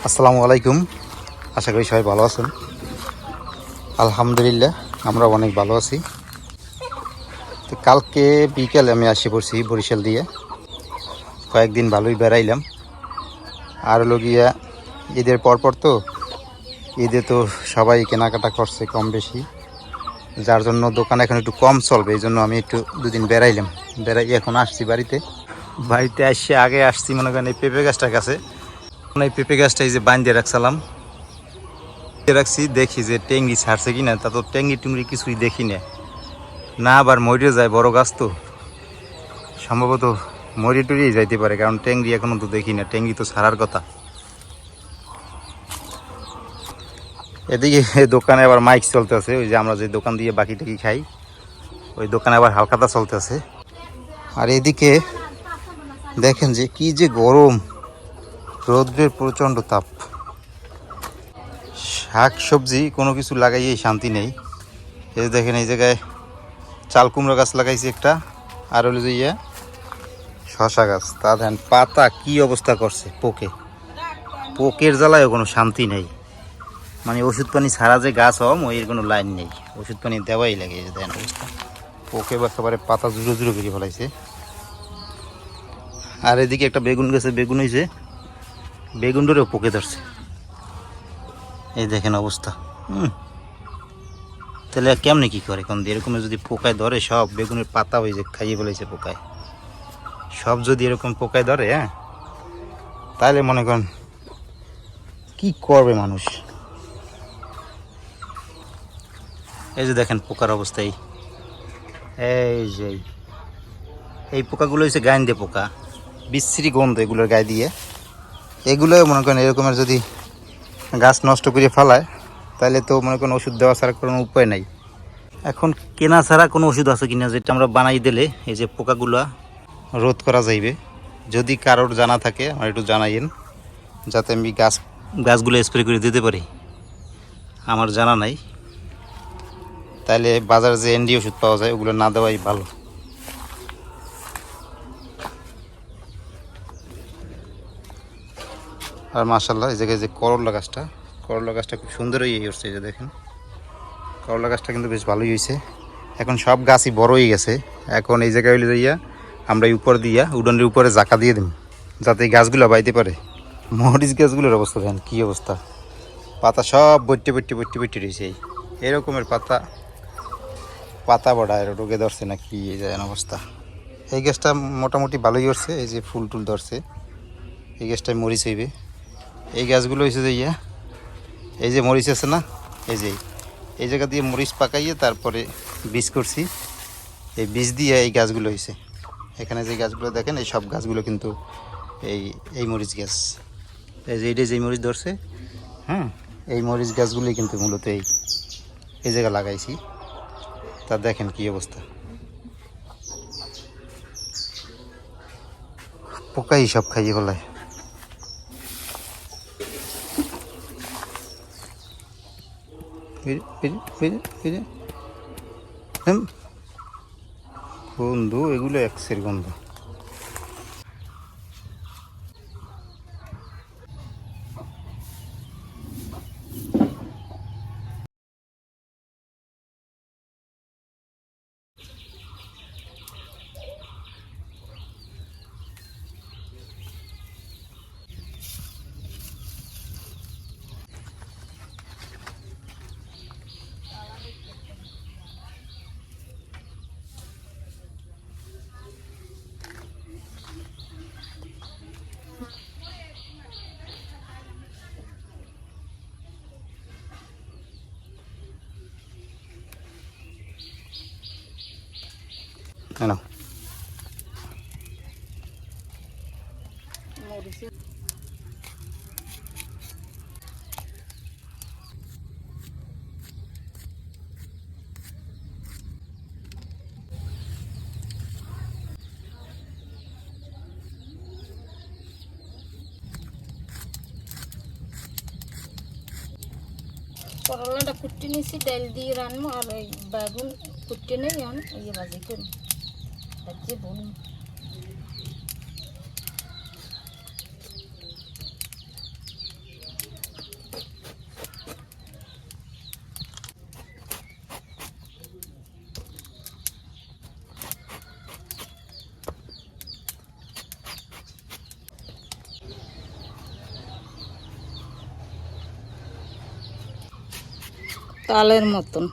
আসসালামু আলাইকুম, আশা করি সবাই ভালো আছেন। আলহামদুলিল্লাহ আমরা অনেক ভালো আছি। তো কালকে বিকেলে আমি আসি পড়ছি বরিশাল দিয়ে, কয়েকদিন ভালোই বেড়াইলাম। আর হলো গিয়া ঈদের পরপর তো, ঈদে তো সবাই কেনাকাটা করছে কম বেশি, যার জন্য দোকান এখন একটু কম চলবে। এই জন্য আমি একটু দুদিন বেড়াইলাম, বেড়াই এখন আসছি বাড়িতে। আসছে আগে আসছি মনে করেন এই পেঁপে গাছটার কাছে। এই পেঁপে গাছটা এই যে বাঁধিয়ে রাখছি, দেখি যে টেঙ্গি ছাড়ছে কিনা। তা তো টেঙ্গি টুঙ্গি কিছুই দেখি না, আবার মরে যায়, বড় গাছ তো সম্ভবত মরি টরিয়ে যাইতে পারে, কারণ টেঙ্গি এখনো তো দেখি না। টেঙ্গি তো ছাড়ার কথা। এদিকে দোকানে আবার মাইক চলতেছে, ওই যে আমরা যে দোকান দিয়ে বাকি টাকি খাই, ওই দোকানে আবার হালখাতা চলতেছে। আর এদিকে দেখেন যে কি যে গরম, রৌদ্রের প্রচণ্ড তাপ। শাক সবজি কোনো কিছু লাগাইয়ে শান্তি নেই। এই দেখেন এই জায়গায় চাল কুমড়ো গাছ লাগাইছি একটা, আর হলো যে শশা গাছ। তা দেখেন পাতা কি অবস্থা করছে, পোকের জ্বালায়ও কোনো শান্তি নেই। মানে ওষুধ পানি ছাড়া যে গাছ এর কোনো লাইন নেই, ওষুধ পানি দেওয়াই লাগে। এই যে দেখেন অবস্থা, পোকে একেবারে পাতা জুড়ো জুড়ো করে ফেলাইছে। আর এদিকে একটা বেগুন গাছে বেগুন হয়েছে, বেগুনটারেও পোকে ধরছে। এই দেখেন অবস্থা। তাহলে কেমনি কি করে কোন এরকম যদি পোকায় ধরে, সব বেগুনের পাতা হয়ে যে খাইয়ে ফেলেছে পোকায়। সব যদি এরকম পোকায় ধরে, তাহলে মনে করেন কি করবে মানুষ। এই যে দেখেন পোকার অবস্থা। এই যে এই পোকাগুলো হচ্ছে গাইন্দে পোকা, বিশ্রী গন্ধ এগুলোর গায়ে দিয়ে। এগুলো মনে করেন এরকমের যদি গাছ নষ্ট করে ফেলায়, তাহলে তো মনে করেন ওষুধ দেওয়া ছাড়া কোনো উপায় নাই। এখন কেনা ছাড়া কোনো ওষুধ আছে কিনা যেটা আমরা বানাই দিলে এই যে পোকাগুলা রোধ করা যাইবে? যদি কারোর জানা থাকে আমার একটু জানাইন, যাতে আমি গাছগুলো স্প্রে করে দিতে পারি। আমার জানা নাই, তাইলে বাজারে যে এনডি ওষুধ পাওয়া যায় ওগুলো না দেওয়াই ভালো। আর মাশাআল্লাহ এই জায়গায় যে করলা গাছটা খুব সুন্দর হয়ে উঠছে। এই যে দেখেন করলা গাছটা কিন্তু বেশ ভালোই হয়েছে। এখন সব গাছই বড় হয়ে গেছে। এখন এই জায়গায় হইলে যাইয়া আমরা উপর দিয়া উডনের উপরে জাকা দিয়ে দিই, যাতে এই গাছগুলো বাইতে পারে। মরিচ গাছগুলোর অবস্থা দেখেন কী অবস্থা, পাতা সব বইটে রয়েছে। এরকমের পাতা বড়া রোগে ধরছে না কি যায় অবস্থা। এই গাছটা মোটামুটি ভালোই ধরছে, এই যে ফুল টুল ধরছে। এই গাছটায় মরিচ হইবে। এই গাছগুলো হয়েছে যে এই যে মরিচ আছে না, এই জায়গা দিয়ে মরিচ পাকাইয়ে তারপরে বীজ করছি। এই বীজ দিয়ে এই গাছগুলো হয়েছে। এখানে যে গাছগুলো দেখেন, এই সব গাছগুলো কিন্তু এই মরিচ গাছ। এই যে এইটা যেই মরিচ ধরছে, এই মরিচ গাছগুলোই কিন্তু মূলত এই জায়গা লাগাইছি। তা দেখেন কি অবস্থা, পোকাই সব খাইয়ে ফেলায়। গন্ধ এগুলো এক্সের গন্ধ। না করলাটা কুটে নিয়েছি, ডাল দিয়ে রান্না। আর ওই বেগুন কুটে নেই, ভাজি করি ভাজি বোন। তালের মতন।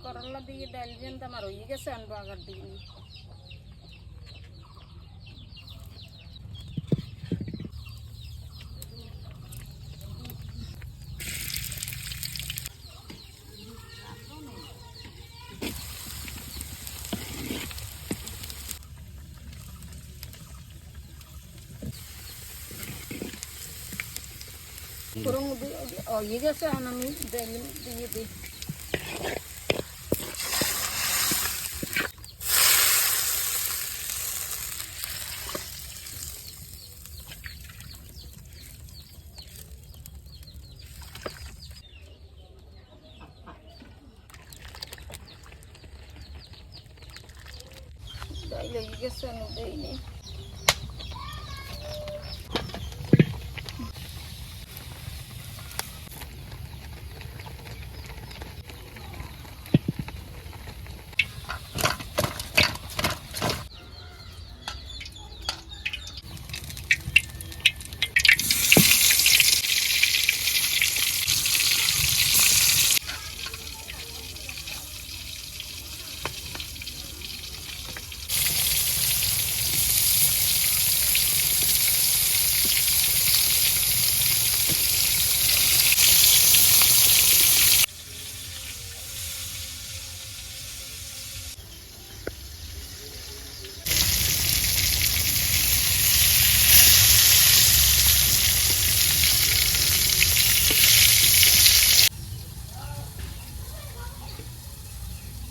করলা দিয়ে ডাল যেন আমার হয়ে গেছে, আনবো আগার দিয়ে। হয়ে গেছে, এখন আমি ডাল দিয়ে দিই। ডাল হয়ে গেছে, আমি দিইনি।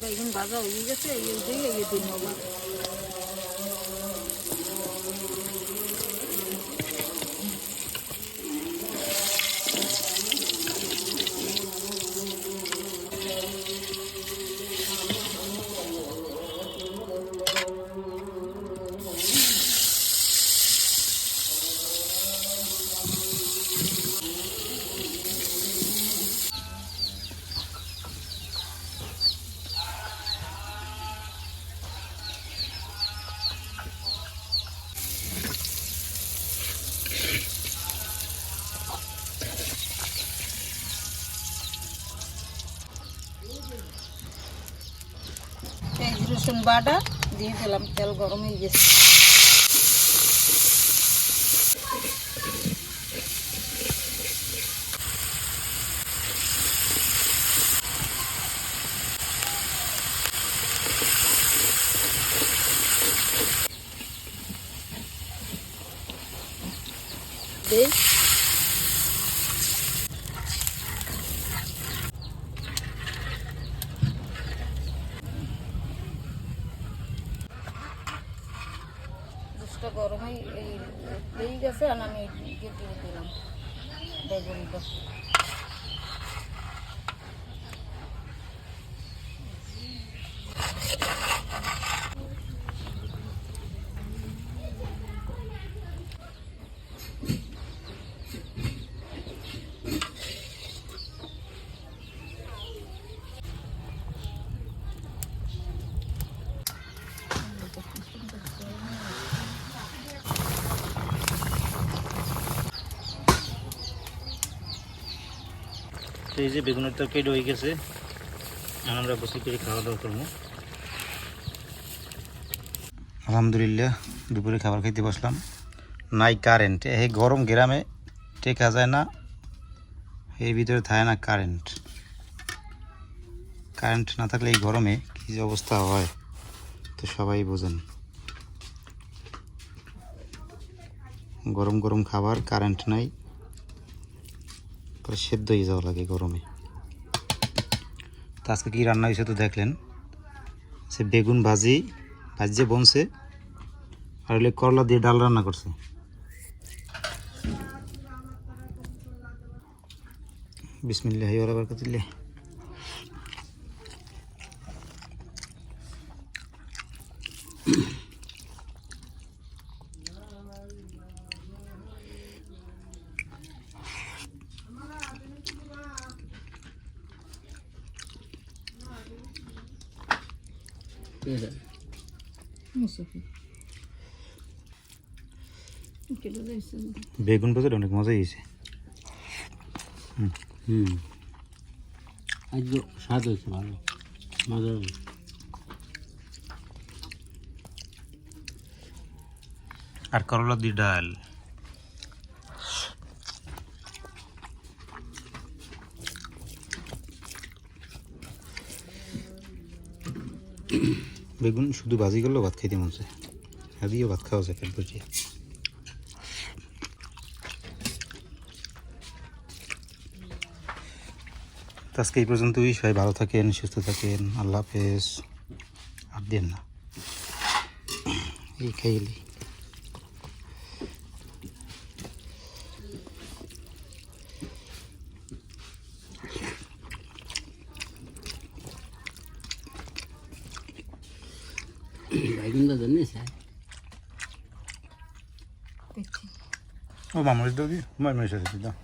বেগুন ভাজা হয়ে গেছে, এই দিয়ে এই দিন আবার পেঁয়াজ রসুন বাটা দিয়ে দিলাম। তেল গরম হয়ে গেছে। গরম হয়ে গেছে, আর আমি দিয়ে দিলাম বেগুনটা। তো এই যে বেগুনের তরকারি হয়ে গেছে, এখন আমরা বসে করে খাওয়া দাওয়া করবো। আলহামদুলিল্লাহ দুপুরে খাবার খেতে বসলাম। নাই কারেন্ট, এই গরম গ্রামে টেকা যায় না, এর ভিতরে থাকে না কারেন্ট। কারেন্ট না থাকলে এই গরমে কী যে অবস্থা হয় তো সবাই বোঝেন। গরম গরম খাবার, কারেন্ট নাই, পরে সেদ্ধ হয়ে যাওয়া লাগে গরমে। তো আজকে কী রান্না হয়েছে তো দেখলেন, সে বেগুন ভাজিয়ে বনছে, আর হলে করলা দিয়ে ডাল রান্না করছে। বিসমিল্লাহি ওয়া বারাকাতুল্লাহ। বেগুন ভাজাটা অনেক মজা হয়েছে। আজ স্বাদ হয়েছে ভালো, মজা হয়েছে। আর করলা দিয়ে ডাল। বেগুন শুধু ভাজি করলেও ভাত খাইতে মন চায়, দিয়েও ভাত খাওয়া যায় পেট বুঝিয়ে। তো আজকে এই পর্যন্তই। সবাই ভালো থাকেন, সুস্থ থাকেন, আল্লাহ হাফেজ। আর দেন না এই খাইলি। বেগুনটা জানিস ও মামুর দাও দি, মামুর সাথে দাও।